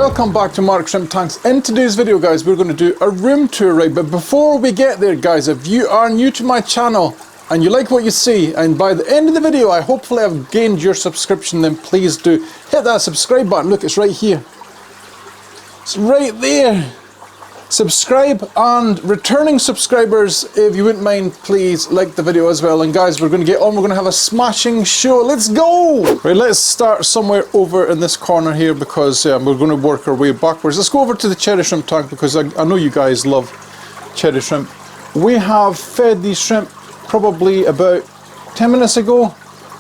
Welcome back to Mark Shrimp Tanks. In today's video, guys, we're going to do a room tour, right? But before we get there, guys, if you are new to my channel and you like what you see, and by the end of the video I hopefully have gained your subscription, then please do hit that subscribe button. Look, it's right here. It's right there. Subscribe, and returning subscribers, if you wouldn't mind, please like the video as well. And guys, we're going to get on. We're going to have a smashing show. Let's go! Right, let's start somewhere over in this corner here, because we're going to work our way backwards. Let's go over to the cherry shrimp tank, because I know you guys love cherry shrimp. We have fed these shrimp probably about 10 minutes ago.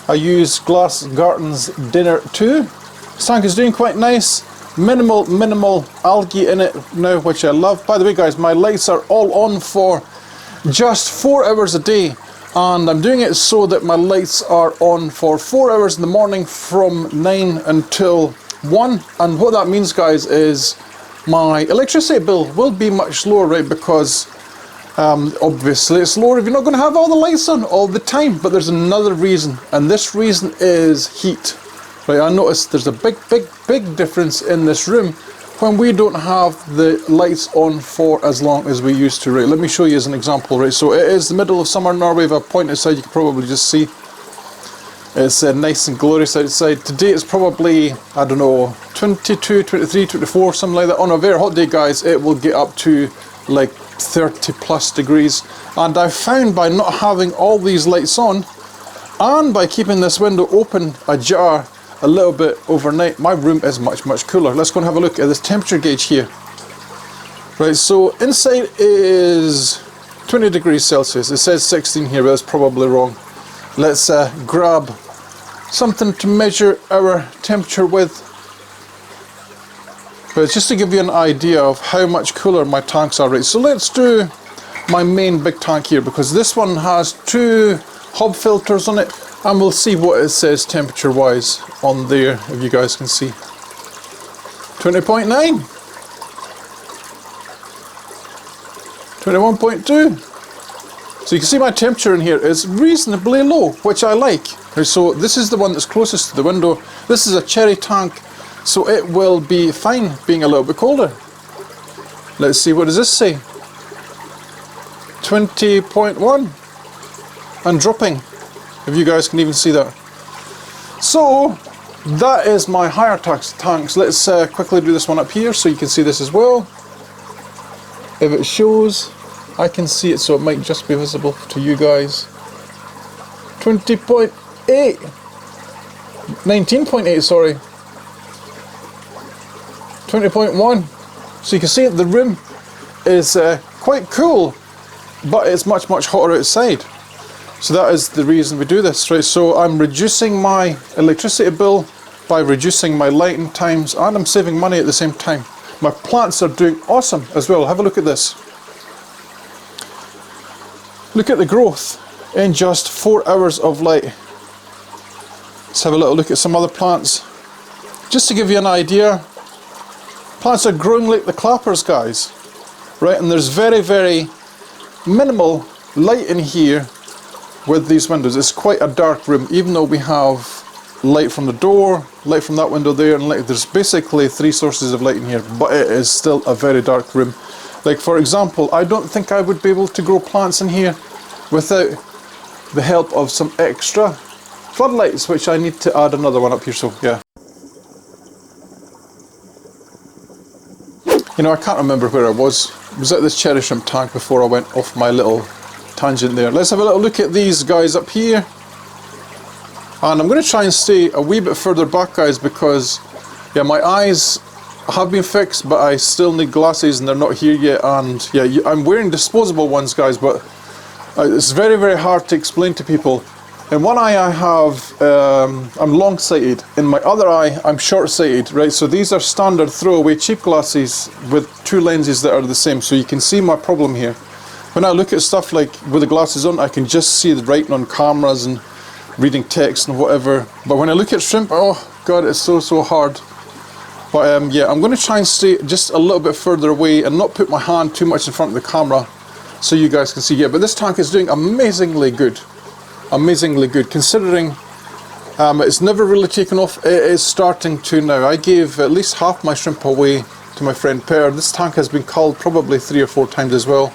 I used Glass Garden's Dinner 2. This tank is doing quite nice. Minimal algae in it now, which I love. By the way, guys, my lights are all on for just 4 hours a day, and I'm doing it so that my lights are on for 4 hours in the morning from 9 until 1. And what that means, guys, is my electricity bill will be much lower, right? Because obviously it's lower if you're not going to have all the lights on all the time. But there's another reason, and this reason is heat. Right, I noticed there's a big difference in this room when we don't have the lights on for as long as we used to. Right, let me show you as an example. Right, so it is the middle of summer in Norway. If I point outside, you can probably just see it's nice and glorious outside. Today it's probably, I don't know, 22, 23, 24, something like that. On a very hot day, guys, it will get up to like 30 plus degrees. And I found by not having all these lights on, and by keeping this window open ajar a little bit overnight, my room is much cooler. Let's go and have a look at this temperature gauge here. Right, so inside is 20 degrees Celsius. It says 16 here, but that's probably wrong. Let's grab something to measure our temperature with. But it's just to give you an idea of how much cooler my tanks are. Right, so let's do my main big tank here, because this one has 2 hob filters on it. And we'll see what it says temperature wise on there, if you guys can see. 20.9, 21.2. So you can see my temperature in here is reasonably low, which I like. So this is the one that's closest to the window. This is a cherry tank, so it will be fine being a little bit colder. Let's see, what does this say? 20.1 and dropping. If you guys can even see that. So that is my higher tanks. Let's quickly do this one up here so you can see this as well. If it shows, I can see it, so it might just be visible to you guys. 20.8, 19.8, sorry. 20.1. So you can see the room is quite cool, but it's much hotter outside. So that is the reason we do this, right? So I'm reducing my electricity bill by reducing my lighting times, and I'm saving money at the same time. My plants are doing awesome as well. Have a look at this. Look at the growth in just 4 hours of light. Let's have a little look at some other plants. Just to give you an idea, plants are growing like the clappers, guys. Right, and there's very minimal light in here. With these windows, it's quite a dark room, even though we have light from the door, light from that window there, and light. There's basically 3 sources of light in here, but it is still a very dark room. Like, for example, I don't think I would be able to grow plants in here without the help of some extra floodlights, which I need to add another one up here, so yeah. You know, I can't remember where I was. I was at this cherry shrimp tank before I went off my little tangent there. Let's have a little look at these guys up here, and I'm going to try and stay a wee bit further back, guys, because yeah, my eyes have been fixed, but I still need glasses and they're not here yet. And yeah, I'm wearing disposable ones, guys, but it's very hard to explain to people. In one eye I have I'm long-sighted, in my other eye I'm short-sighted, right? So these are standard throwaway cheap glasses with 2 lenses that are the same, so you can see my problem here. When I look at stuff like with the glasses on, I can just see the writing on cameras and reading text and whatever. But when I look at shrimp, oh god, it's so hard. But yeah, I'm going to try and stay just a little bit further away and not put my hand too much in front of the camera so you guys can see. Yeah, but this tank is doing amazingly good. Considering It's never really taken off. It is starting to now. I gave at least half my shrimp away to my friend Per. This tank has been culled probably 3 or 4 times as well.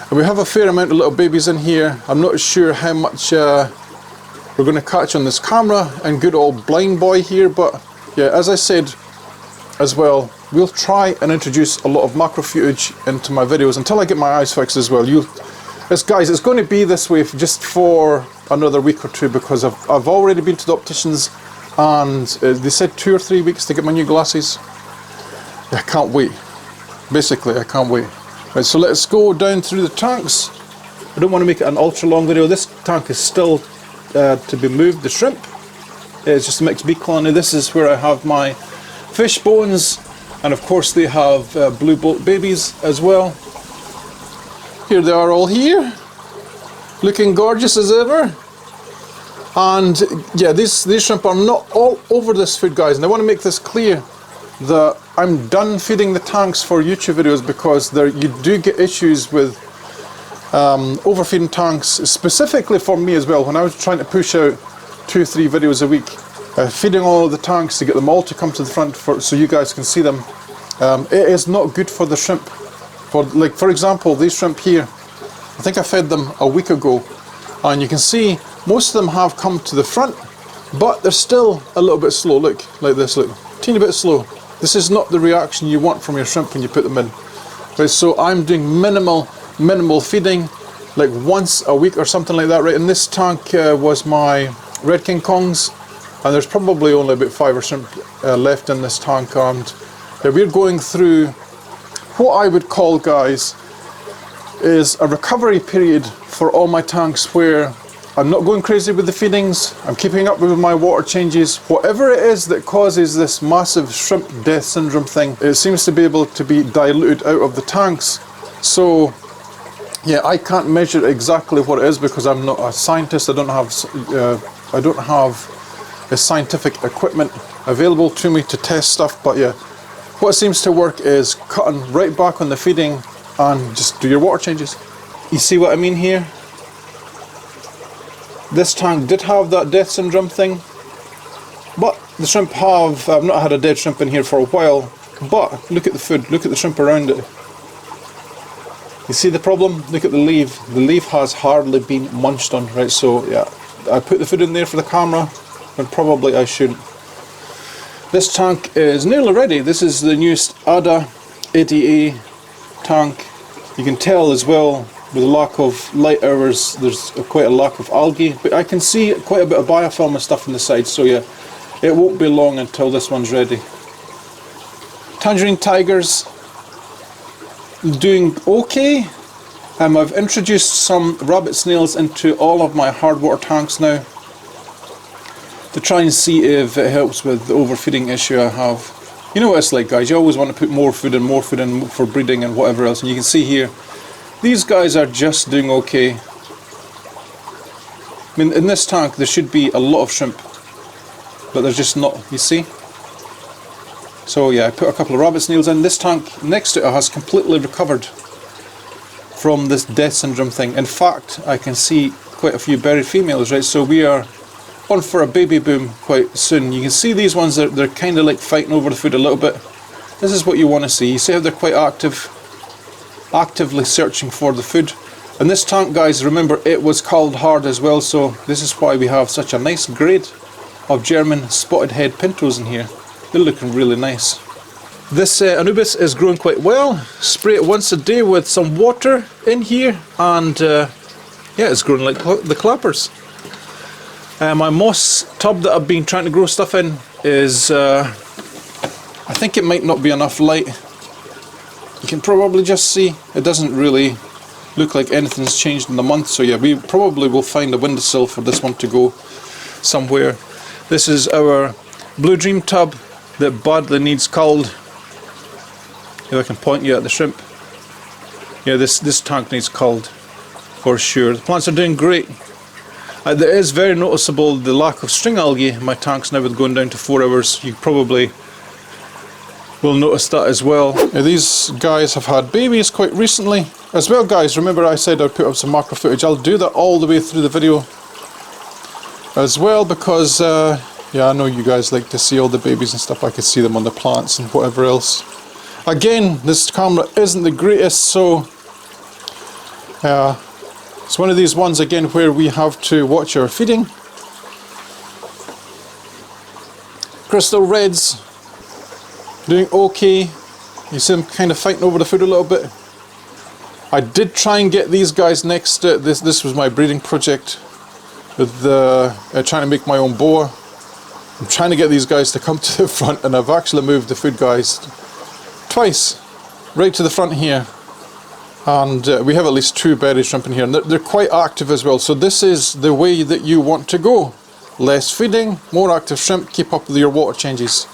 And we have a fair amount of little babies in here. I'm not sure how much we're going to catch on this camera and good old blind boy here, but yeah, as I said as well, we'll try and introduce a lot of macro footage into my videos until I get my eyes fixed as well. Guys, it's going to be this way just for another week or two, because I've already been to the opticians and they said 2 or 3 weeks to get my new glasses. I can't wait. Basically, I can't wait. Right, so let's go down through the tanks. I don't want to make it an ultra long video. This tank is still to be moved, the shrimp. It's just a mixed bee colony. This is where I have my fish bones, and of course they have blue bolt babies as well. Here they are all here, looking gorgeous as ever. And yeah, these shrimp are not all over this food, guys, and I want to make this clear that I'm done feeding the tanks for YouTube videos, because you do get issues with overfeeding tanks, specifically for me as well. When I was trying to push out 2 or 3 videos a week, feeding all of the tanks to get them all to come to the front so you guys can see them, it is not good for the shrimp. For example, these shrimp here, I think I fed them a week ago, and you can see most of them have come to the front, but they're still a little bit slow. Look, like this, look, teeny bit slow. This is not the reaction you want from your shrimp when you put them in. Right, so I'm doing minimal feeding, like once a week or something like that. Right, and this tank was my Red King Kongs, and there's probably only about 5 or shrimp left in this tank, and we're going through what I would call, guys, is a recovery period for all my tanks, where I'm not going crazy with the feedings, I'm keeping up with my water changes. Whatever it is that causes this massive shrimp death syndrome thing, it seems to be able to be diluted out of the tanks. So yeah, I can't measure exactly what it is because I'm not a scientist. I don't have a scientific equipment available to me to test stuff. But yeah, what seems to work is cutting right back on the feeding and just do your water changes. You see what I mean here? This tank did have that death syndrome thing, but the shrimp I've not had a dead shrimp in here for a while, but look at the food, look at the shrimp around it. You see the problem? Look at the leaf. The leaf has hardly been munched on, right? So yeah, I put the food in there for the camera, when probably I shouldn't. This tank is nearly ready. This is the newest ADA ADA tank. You can tell as well, with the lack of light hours, there's quite a lack of algae, but I can see quite a bit of biofilm and stuff on the side, so yeah, it won't be long until this one's ready. Tangerine tigers, doing okay. I've introduced some rabbit snails into all of my hard water tanks now, to try and see if it helps with the overfeeding issue I have. You know what it's like, guys, you always want to put more food in for breeding and whatever else, and you can see here, these guys are just doing okay. I mean, in this tank there should be a lot of shrimp, but there's just not, you see? So yeah, I put a couple of rabbit snails in. This tank next to it has completely recovered from this death syndrome thing. In fact, I can see quite a few buried females, right? So we are on for a baby boom quite soon. You can see these ones, they're kind of like fighting over the food a little bit. This is what you want to see. You see how they're quite actively searching for the food. And this tank, guys, remember, it was culled hard as well, so this is why we have such a nice grade of German spotted head pintos in here. They're looking really nice. This Anubis is growing quite well. Spray it once a day with some water in here, and yeah, it's growing like the clappers. My moss tub that I've been trying to grow stuff in is, I think it might not be enough light. You can probably just see it doesn't really look like anything's changed in the month, so yeah, we probably will find a windowsill for this one to go somewhere. This is our Blue Dream tub that badly needs culled. If I can point you at the shrimp. Yeah, this tank needs culled for sure. The plants are doing great. There is very noticeable the lack of string algae in my tanks now with going down to 4 hours. You probably will notice that as well. Now, these guys have had babies quite recently as well, guys. Remember I said I'd put up some macro footage. I'll do that all the way through the video. as well, because yeah, I know you guys like to see all the babies and stuff. I could see them on the plants and whatever else. Again, this camera isn't the greatest, so it's one of these ones again where we have to watch our feeding. Crystal Reds doing okay. You see them kind of fighting over the food a little bit. I did try and get these guys next to this. This was my breeding project with trying to make my own boa. I'm trying to get these guys to come to the front, and I've actually moved the food guys twice, right to the front here. And we have at least 2 berry shrimp in here, and they're quite active as well. So this is the way that you want to go. Less feeding, more active shrimp, keep up with your water changes.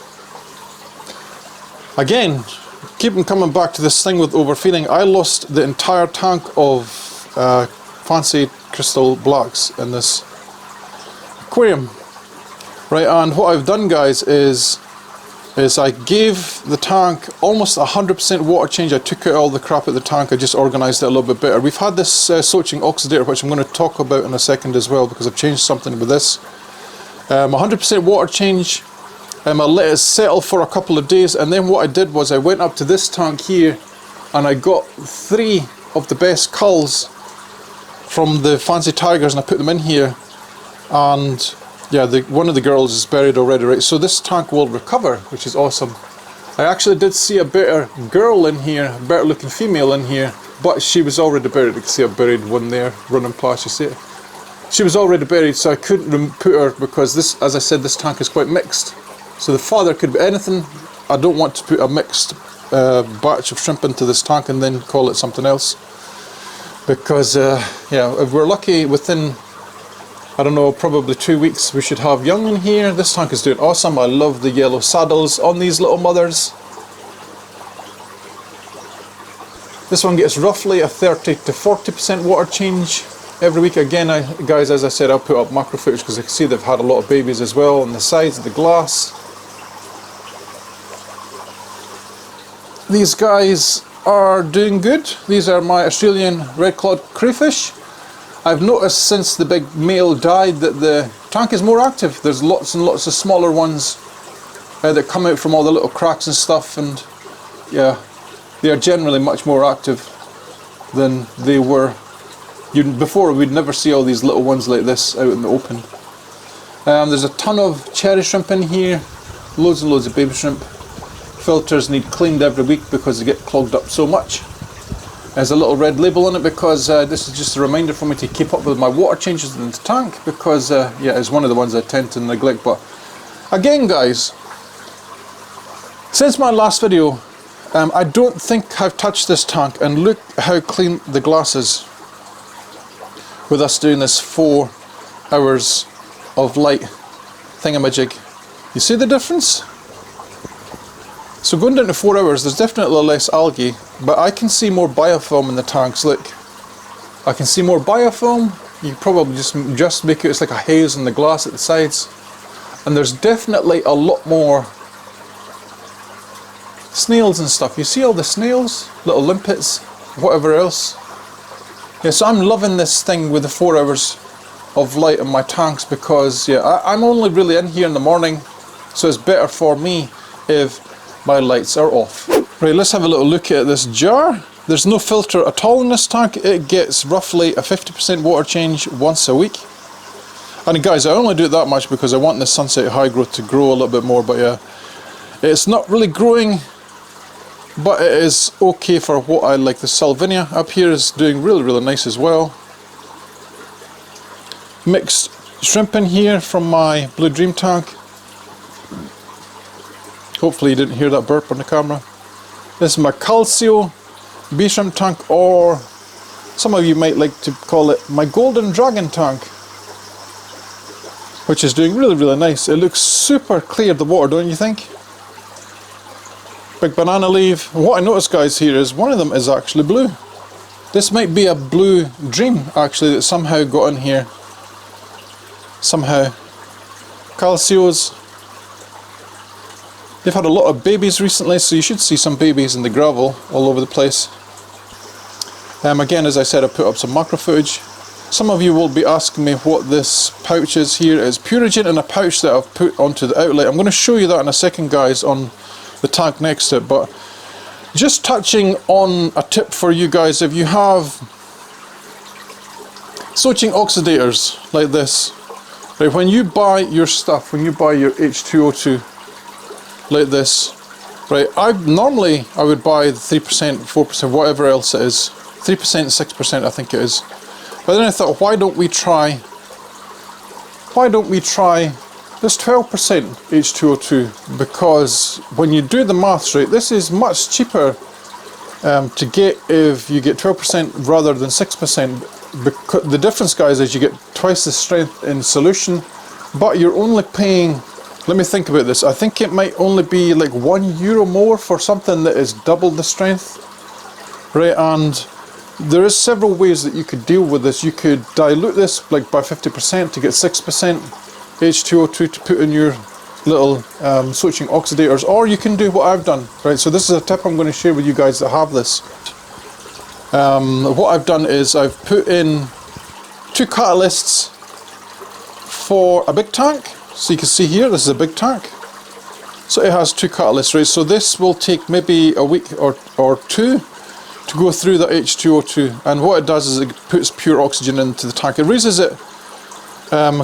Again, keep coming back to this thing with overfeeding. I lost the entire tank of fancy crystal blacks in this aquarium. Right, and what I've done, guys, is I gave the tank almost 100% water change. I took out all the crap at the tank. I just organised it a little bit better. We've had this soaching oxidator, which I'm going to talk about in a second as well, because I've changed something with this. 100% water change. I let it settle for a couple of days, and then what I did was I went up to this tank here and I got 3 of the best culls from the fancy tigers, and I put them in here. And yeah, one of the girls is buried already, right? So this tank will recover, which is awesome. I actually did see a better girl in here, a better looking female in here, but she was already buried. You can see I buried one there, running past, you see it? She was already buried, so I couldn't put her, because this, as I said, this tank is quite mixed. So the father could be anything. I don't want to put a mixed batch of shrimp into this tank and then call it something else. Because, yeah, if we're lucky, within, I don't know, probably 2 weeks, we should have young in here. This tank is doing awesome. I love the yellow saddles on these little mothers. This one gets roughly a 30 to 40% water change every week. Again, guys, as I said, I'll put up macro footage because I can see they've had a lot of babies as well on the sides of the glass. These guys are doing good. These are my Australian red-clawed crayfish. I've noticed since the big male died that the tank is more active. There's lots and lots of smaller ones that come out from all the little cracks and stuff, and yeah, they are generally much more active than they were. Before, we'd never see all these little ones like this out in the open. There's a ton of cherry shrimp in here, loads and loads of baby shrimp. Filters need cleaned every week because they get clogged up so much. There's a little red label on it because this is just a reminder for me to keep up with my water changes in the tank, because yeah, it's one of the ones I tend to neglect. But again, guys, since my last video, I don't think I've touched this tank, and look how clean the glass is with us doing this 4 hours of light thingamajig. You see the difference? So going down to 4 hours, there's definitely less algae, but I can see more biofilm in the tanks. Look, I can see more biofilm. You probably just make it, it's like a haze on the glass at the sides. And there's definitely a lot more snails and stuff. You see all the snails, little limpets, whatever else. Yeah, so I'm loving this thing with the 4 hours of light in my tanks, because yeah, I'm only really in here in the morning, so it's better for me if my lights are off. Right, let's have a little look at this jar. There's no filter at all in this tank. It gets roughly a 50% water change once a week. And guys, I only do it that much because I want the sunset high growth to grow a little bit more, but yeah, it's not really growing, but it is okay for what I like. The Salvinia up here is doing really, really nice as well. Mixed shrimp in here from my Blue Dream tank. Hopefully you didn't hear that burp on the camera. This is my Calcio bee shrimp tank, or some of you might like to call it my Golden Dragon tank, which is doing really, really nice. It looks super clear, the water, don't you think? Big banana leaf. What I noticed, guys, here is one of them is actually blue. This might be a Blue Dream, actually, that somehow got in here. Somehow. Calcios. They've had a lot of babies recently, so you should see some babies in the gravel all over the place. Again, as I said, I put up some macro footage. Some of you will be asking me what this pouch is here. It's Puritan in a pouch that I've put onto the outlet. I'm going to show you that in a second, guys, on the tank next to it. But just touching on a tip for you guys, if you have switching oxidators like this, right, when you buy your stuff, when you buy your H2O2 like this, right, I would buy 3%, 4%, whatever else it is, 3%, 6% I think it is. But then I thought, why don't we try this 12% H2O2, because when you do the maths, right, this is much cheaper to get if you get 12% rather than 6%. Because the difference, guys, is you get twice the strength in solution, but you're only paying, let me think about this, I think it might only be like €1 more for something that is double the strength, right? And there is several ways that you could deal with this. You could dilute this like by 50% to get 6% H2O2 to put in your little switching oxidators, or you can do what I've done, right? So this is a tip I'm going to share with you guys that have this. What I've done is I've put in 2 catalysts for a big tank. So you can see here, this is a big tank. So it has 2 catalysts, right? So this will take maybe a week or 2 to go through the H2O2, and what it does is it puts pure oxygen into the tank. It raises it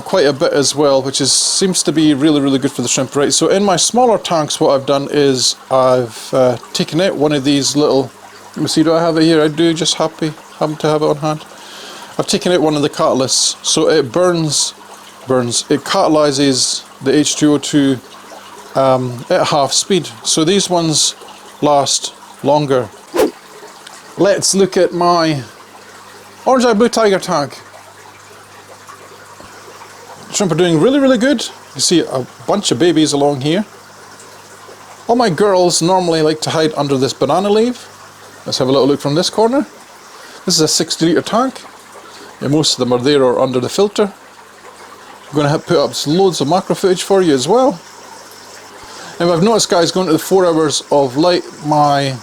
quite a bit as well, which seems to be really, really good for the shrimp, right? So in my smaller tanks, what I've done is I've taken out one of these little, let me see, do I have it here? I do, just happen to have it on hand. I've taken out one of the catalysts, so it it catalyzes the H2O2 at half speed. So these ones last longer. Let's look at my orange eye blue tiger tank. Shrimp are doing really, really good. You see a bunch of babies along here. All my girls normally like to hide under this banana leaf. Let's have a little look from this corner. This is a 60 litre tank. Yeah, most of them are there or under the filter. I'm going to put up loads of macro footage for you as well. And I've noticed, guys, going to the 4 hours of light, my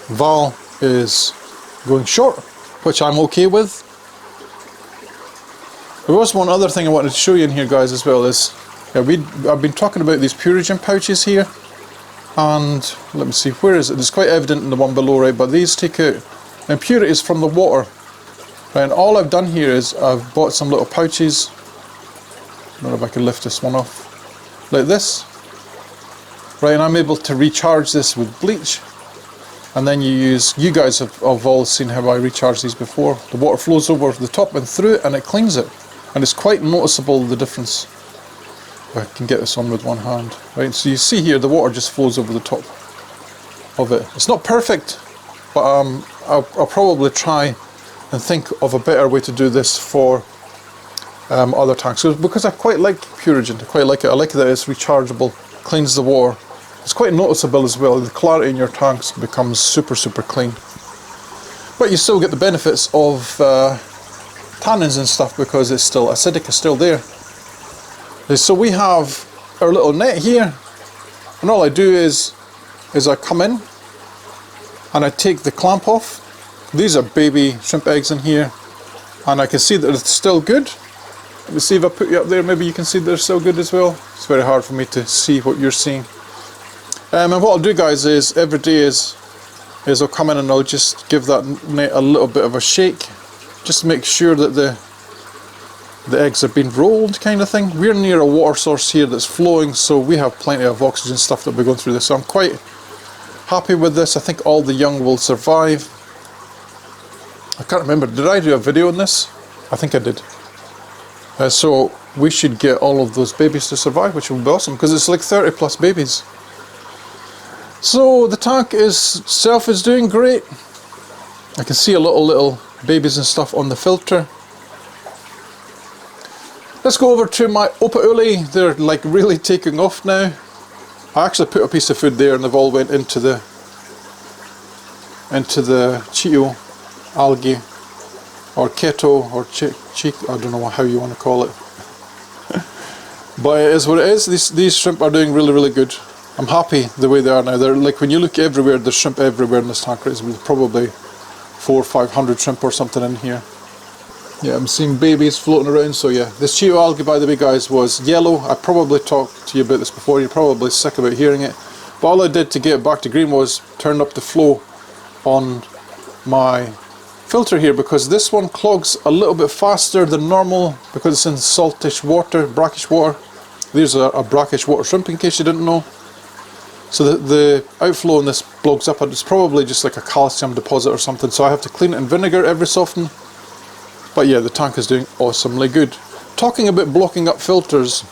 valve is going short, which I'm okay with. There was one other thing I wanted to show you in here, guys, as well. Is I've been talking about these Puritan pouches here, and let me see, where is it? It's quite evident in the one below, right? But these take out impurities from the water, right? And all I've done here is I've bought some little pouches. I don't know if I can lift this one off, like this, right? And I'm able to recharge this with bleach. And then you guys have all seen how I recharge these before. The water flows over the top and through it, and it cleans it. And it's quite noticeable, the difference. I can get this on with one hand, right? So you see here, the water just flows over the top of it. It's not perfect, but I'll probably try and think of a better way to do this for other tanks. Because I quite like Puritan, I quite like it. I like that it's rechargeable, cleans the water. It's quite noticeable as well. The clarity in your tanks becomes super, super clean. But you still get the benefits of tannins and stuff because it's still acidic, is still there. So we have our little net here, and all I do is I come in and I take the clamp off. These are baby shrimp eggs in here, and I can see that it's still good. Let me see if I put you up there, maybe you can see they're still good as well. It's very hard for me to see what you're seeing. And what I'll do, guys, is every day is I'll come in and I'll just give that net a little bit of a shake, just to make sure that the eggs have been rolled, kind of thing. We're near a water source here that's flowing, so we have plenty of oxygen stuff that we're going through this. So I'm quite happy with this. I think all the young will survive. I can't remember, did I do a video on this? I think I did. So we should get all of those babies to survive, which will be awesome, because it's like 30 plus babies. So the tank itself is doing great. I can see a little babies and stuff on the filter. Let's go over to my Opa Uli. They're like really taking off now. I actually put a piece of food there and they've all went into the Cheeto algae or keto or cheek, I don't know how you want to call it. But it is what it is. These shrimp are doing really, really good. I'm happy the way they are now. They're like, when you look everywhere, there's shrimp everywhere in this tank. There's probably 400 or 500 shrimp or something in here. Yeah, I'm seeing babies floating around, so yeah. This Cheeto algae, by the way, guys, was yellow. I probably talked to you about this before, you're probably sick about hearing it. But all I did to get it back to green was turn up the flow on my filter here, because this one clogs a little bit faster than normal because it's in saltish water, brackish water. There's a brackish water shrimp, in case you didn't know. So the outflow in this blogs up, and it's probably just like a calcium deposit or something, so I have to clean it in vinegar every so often. But yeah, the tank is doing awesomely good. Talking about blocking up filters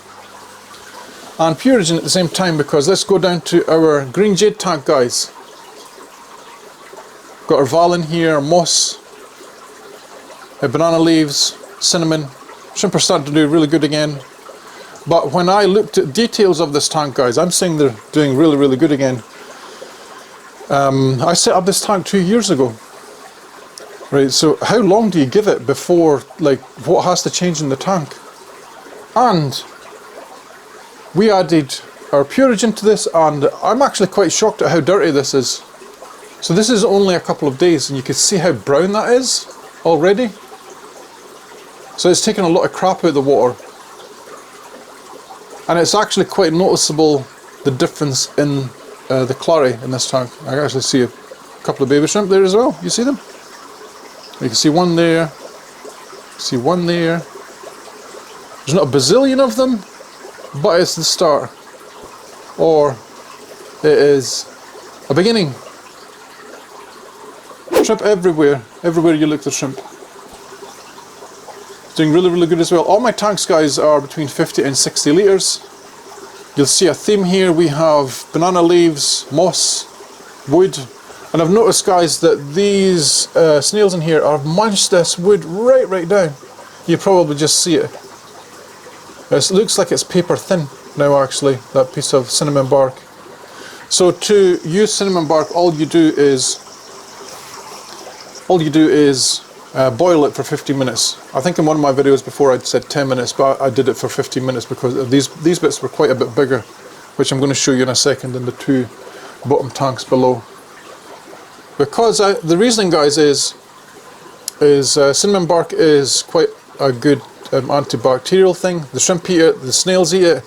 and Puritan at the same time, because let's go down to our green jade tank, guys. Got our val in here, moss, banana leaves, cinnamon. Shrimp are starting to do really good again. But when I looked at details of this tank, guys, I'm saying they're doing really, really good again. I set up this tank 2 years ago. Right, so how long do you give it before, like, what has to change in the tank? And we added our Puritan to this, and I'm actually quite shocked at how dirty this is. So this is only a couple of days, and you can see how brown that is already. So it's taken a lot of crap out of the water. And it's actually quite noticeable, the difference in the clary in this tank. I can actually see a couple of baby shrimp there as well. You see them? You can see one there, see one there. There's not a bazillion of them, but it's the start. Or it is a beginning. Shrimp everywhere, everywhere you look there's shrimp. It's doing really, really good as well. All my tanks, guys, are between 50 and 60 litres. You'll see a theme here. We have banana leaves, moss, wood. And I've noticed, guys, that these snails in here have munched this wood right down. You probably just see it. It looks like it's paper thin now, actually, that piece of cinnamon bark. So to use cinnamon bark, all you do is boil it for 15 minutes. I think in one of my videos before I'd said 10 minutes, but I did it for 15 minutes because these bits were quite a bit bigger, which I'm going to show you in a second in the two bottom tanks below. Because the reasoning, guys, is cinnamon bark is quite a good antibacterial thing. The shrimp eat it, the snails eat it,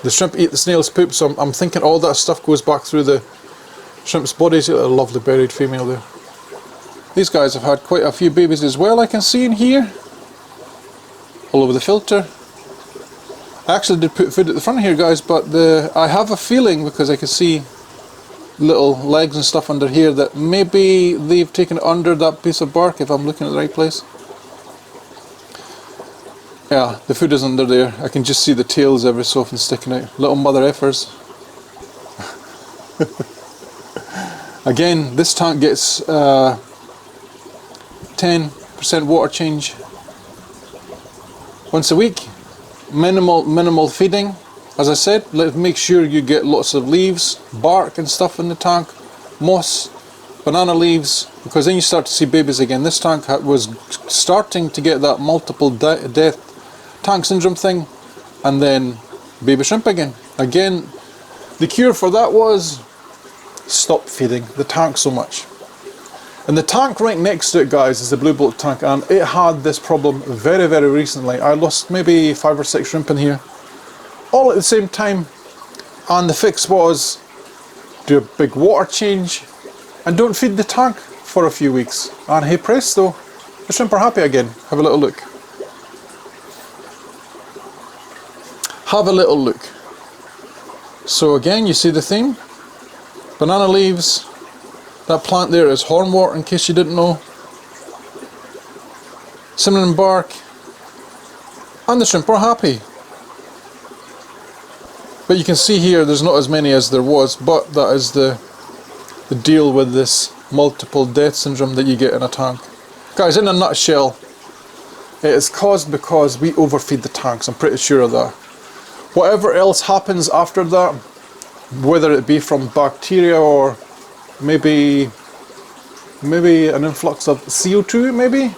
the shrimp eat the snail's poop, so I'm thinking all that stuff goes back through the shrimp's bodies. A lovely buried female there. These guys have had quite a few babies as well, I can see in here. All over the filter. I actually did put food at the front here, guys, but I have a feeling, because I can see little legs and stuff under here, that maybe they've taken it under that piece of bark, if I'm looking at the right place. Yeah, the food is under there. I can just see the tails every so often sticking out. Little mother effers. Again, this tank gets 10% water change once a week. Minimal feeding. As I said, make sure you get lots of leaves, bark and stuff in the tank, moss, banana leaves, because then you start to see babies again. This tank was starting to get that multiple death tank syndrome thing, and then baby shrimp again. Again, the cure for that was stop feeding the tank so much. And the tank right next to it, guys, is the blue bolt tank, and it had this problem very, very recently. I lost maybe 5 or 6 shrimp in here, all at the same time, and the fix was do a big water change and don't feed the tank for a few weeks, and hey presto, the shrimp are happy again. Have a little look. Have a little look. So again, you see the theme. Banana leaves. That plant there is hornwort, in case you didn't know. Cinnamon bark. And the shrimp are happy. But you can see here there's not as many as there was, but that is the deal with this multiple death syndrome that you get in a tank. Guys, in a nutshell, it is caused because we overfeed the tanks, I'm pretty sure of that. Whatever else happens after that, whether it be from bacteria or maybe an influx of CO2, maybe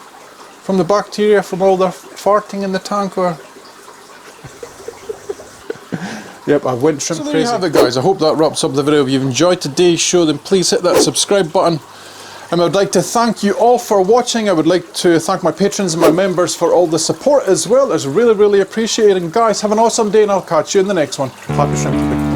from the bacteria from all the farting in the tank, or yep, I went shrimp crazy. So there you have it, guys. I hope that wraps up the video. If you've enjoyed today's show, then please hit that subscribe button And I would like to thank you all for watching. I would like to thank my patrons and my members for all the support as well. It's really, really appreciated. And guys, have an awesome day and I'll catch you in the next one. Happy shrimping.